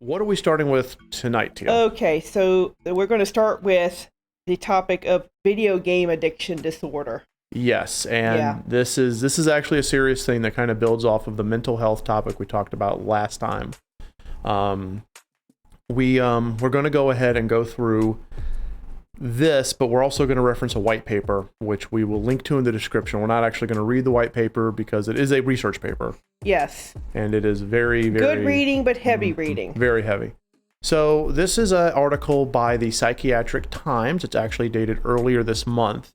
what are we starting with tonight, Teal? Okay, so we're going to start with the topic of video game addiction disorder. Yes, and this is actually a serious thing that kind of builds off of the mental health topic we talked about last time. We're going to go ahead and go through this, but we're also going to reference a white paper, which we will link to in the description. We're not actually going to read the white paper because it is a research paper. Yes. And it is very, very... good reading, but heavy reading. Very heavy. So this is an article by the Psychiatric Times. It's actually dated earlier this month.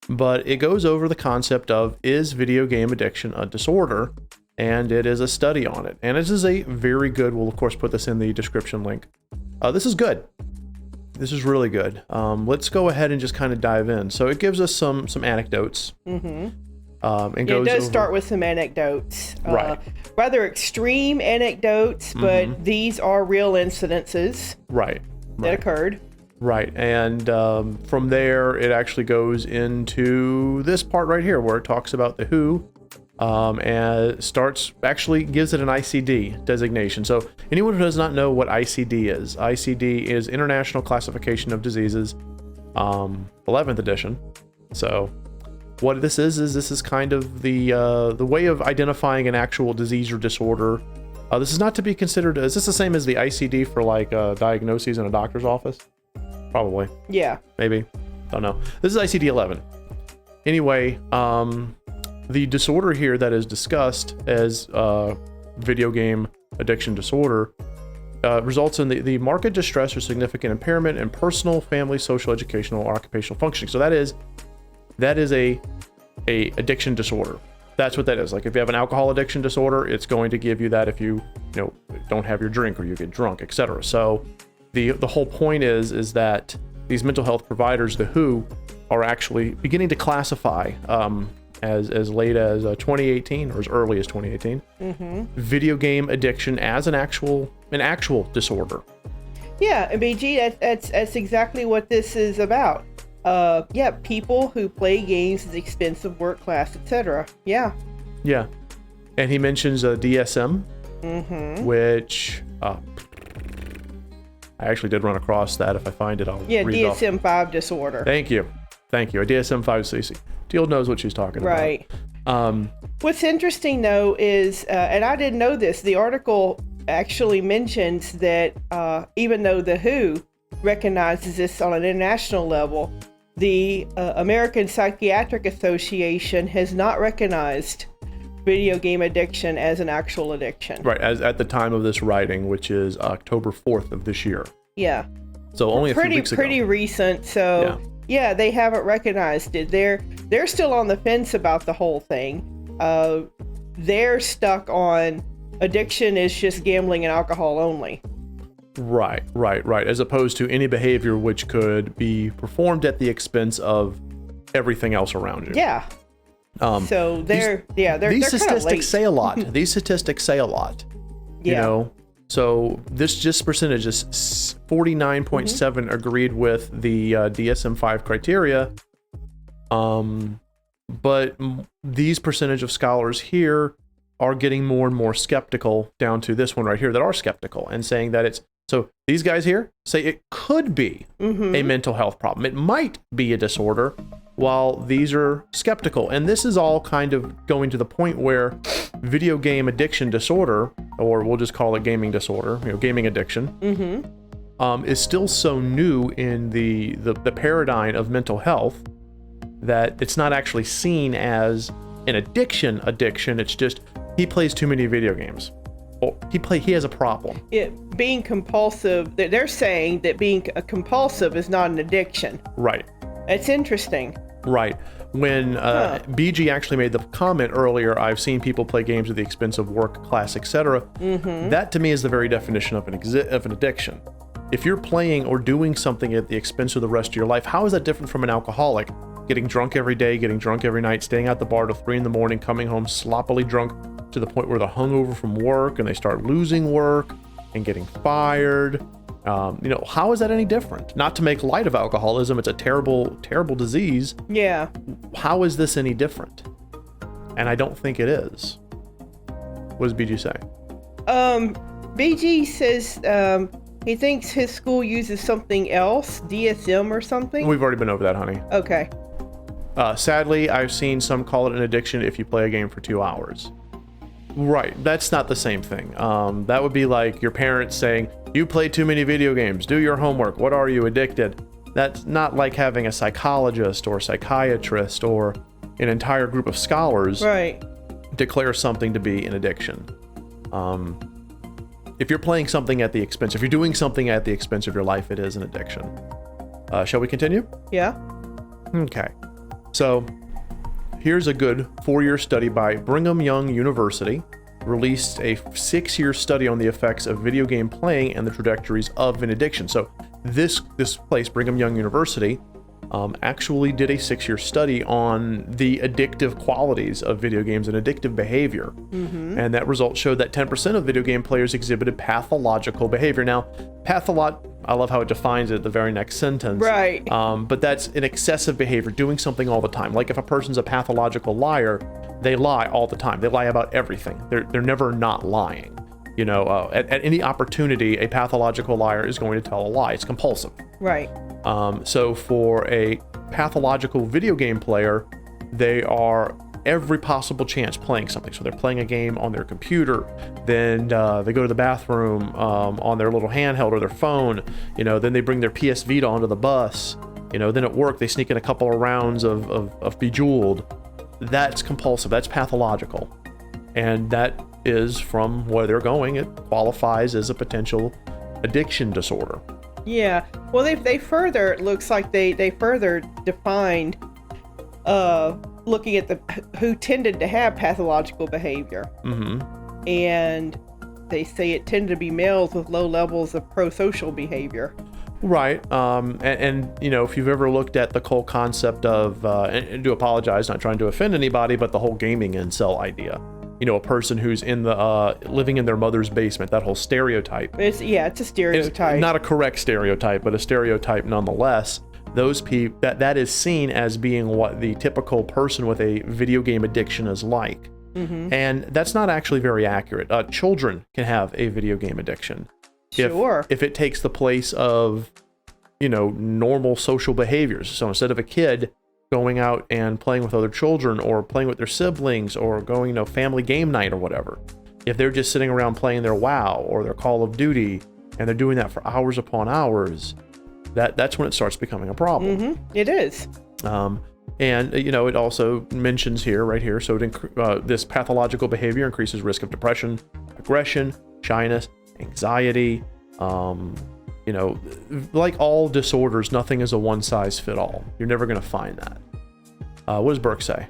But it goes over the concept of, is video game addiction a disorder? And it is a study on it. And this is a very good, we'll of course put this in the description link. This is good. This is really good. Let's go ahead and just kind of dive in. So it gives us some anecdotes. Mm-hmm. And it does start with some anecdotes. Right. Rather extreme anecdotes, but these are real incidences. Right. That occurred. Right, and from there, it actually goes into this part right here where it talks about the WHO and gives it an ICD designation. So anyone who does not know what ICD is International Classification of Diseases, 11th edition. So what this is kind of the way of identifying an actual disease or disorder. This is not to be considered, is this the same as the ICD for like diagnoses in a doctor's office? Probably. Yeah. Maybe. Don't know. This is ICD-11. Anyway, the disorder here that is discussed as video game addiction disorder results in the marked distress or significant impairment in personal, family, social, educational, or occupational functioning. So that is a addiction disorder. That's what that is. Like if you have an alcohol addiction disorder, it's going to give you that if you don't have your drink or you get drunk, etc. So the whole point is that these mental health providers, the WHO, are actually beginning to classify as late as 2018 or as early as 2018, video game addiction as an actual disorder. Yeah, and BG, that's exactly what this is about. People who play games at the expense of work, class, etc. Yeah. Yeah. And he mentions DSM, which I actually did run across that. If I find it, I'll read it off. DSM-5 disorder. Thank you. A DSM-5 CC. Teal knows what she's talking about. Right. What's interesting, though, is, and I didn't know this, the article actually mentions that even though the WHO recognizes this on an international level, the American Psychiatric Association has not recognized video game addiction as an actual addiction. Right, as at the time of this writing, which is October 4th of this year. Yeah. So only a few weeks ago. Pretty recent. So yeah, they haven't recognized it. They're still on the fence about the whole thing. They're stuck on addiction is just gambling and alcohol only. Right. As opposed to any behavior which could be performed at the expense of everything else around you. Yeah. So these statistics say a lot. These statistics say a lot. You know, so this percentage is 49.7 agreed with the DSM-5 criteria. But these percentage of scholars here are getting more and more skeptical, down to this one right here, that are skeptical and saying that it's, so these guys here say it could be a mental health problem. It might be a disorder, while these are skeptical. And this is all kind of going to the point where video game addiction disorder, or we'll just call it gaming disorder, gaming addiction, is still so new in the paradigm of mental health that it's not actually seen as an addiction. It's just, he plays too many video games. Or he has a problem. Being compulsive, they're saying that being compulsive is not an addiction. Right. It's interesting. Right. When BG actually made the comment earlier, I've seen people play games at the expense of work, class, etc. That to me is the very definition of an addiction. If you're playing or doing something at the expense of the rest of your life, how is that different from an alcoholic? Getting drunk every day, getting drunk every night, staying at the bar till 3 a.m, coming home sloppily drunk to the point where they're hungover from work and they start losing work and getting fired. How is that any different? Not to make light of alcoholism, it's a terrible, terrible disease. Yeah. How is this any different? And I don't think it is. What does BG say? BG says he thinks his school uses something else, DSM or something. We've already been over that, honey. Okay. Sadly, I've seen some call it an addiction if you play a game for 2 hours. Right, that's not the same thing. That would be like your parents saying, you play too many video games, do your homework, what are you, addicted? That's not like having a psychologist or psychiatrist or an entire group of scholars declare something to be an addiction. If you're playing something at the expense, if you're doing something at the expense of your life, it is an addiction. Shall we continue? Yeah. Okay. So here's a good 4-year study by Brigham Young University, released a 6-year study on the effects of video game playing and the trajectories of an addiction. So this place, Brigham Young University, actually did a 6-year study on the addictive qualities of video games and addictive behavior. And that result showed that 10% of video game players exhibited pathological behavior. Now, I love how it defines it at the very next sentence. Right. But that's an excessive behavior, doing something all the time. Like if a person's a pathological liar, they lie all the time. They lie about everything. They're never not lying. You know, at any opportunity, a pathological liar is going to tell a lie. It's compulsive. Right. So for a pathological video game player, they are every possible chance playing something. So they're playing a game on their computer, then they go to the bathroom on their little handheld or their phone, you know, then they bring their PS Vita onto the bus, you know, then at work they sneak in a couple of rounds of Bejeweled. That's compulsive, that's pathological. And that is, from where they're going, it qualifies as a potential addiction disorder. Yeah. Well, they further, it looks like they further defined looking at who tended to have pathological behavior. And they say it tended to be males with low levels of pro-social behavior. Right. And you know, if you've ever looked at the whole concept of, and do apologize, not trying to offend anybody, but the whole gaming incel idea. You know, a person who's in the living in their mother's basement, that whole stereotype. It's a stereotype. It's not a correct stereotype, but a stereotype nonetheless. Those people, that is seen as being what the typical person with a video game addiction is like. And that's not actually very accurate. Children can have a video game addiction. Sure. If it takes the place of, you know, normal social behaviors. So instead of a kid going out and playing with other children or playing with their siblings or going, you know, family game night or whatever, if they're just sitting around playing their WoW or their Call of Duty and they're doing that for hours upon hours, that's when it starts becoming a problem. It is. And you know, it also mentions here, right here, so this pathological behavior increases risk of depression, aggression, shyness, anxiety. You know, like all disorders, nothing is a one-size-fit-all. You're never going to find that. What does Burke say?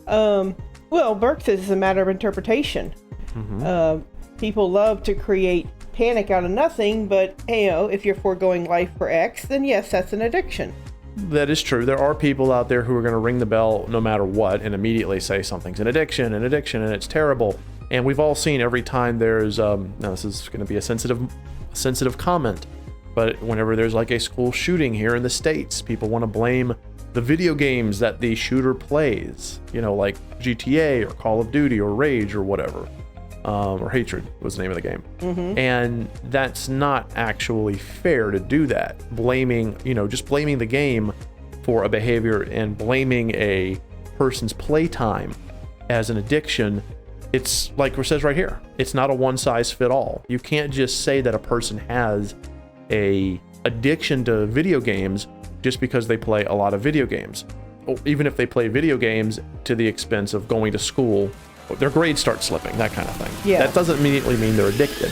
Well, Burke says it's a matter of interpretation. People love to create panic out of nothing, but you know, if you're foregoing life for X, then yes, that's an addiction. That is true. There are people out there who are going to ring the bell no matter what and immediately say something's an addiction, and it's terrible. And we've all seen every time there's now this is going to be a sensitive comment, but whenever there's like a school shooting here in the States, people want to blame the video games that the shooter plays, you know, like GTA or Call of Duty or Rage or whatever, or Hatred was the name of the game. And that's not actually fair to do that. Just blaming the game for a behavior and blaming a person's playtime as an addiction. It's like it says right here, it's not a one-size-fit-all. You can't just say that a person has a addiction to video games just because they play a lot of video games. Or even if they play video games to the expense of going to school, their grades start slipping, that kind of thing. Yeah. That doesn't immediately mean they're addicted.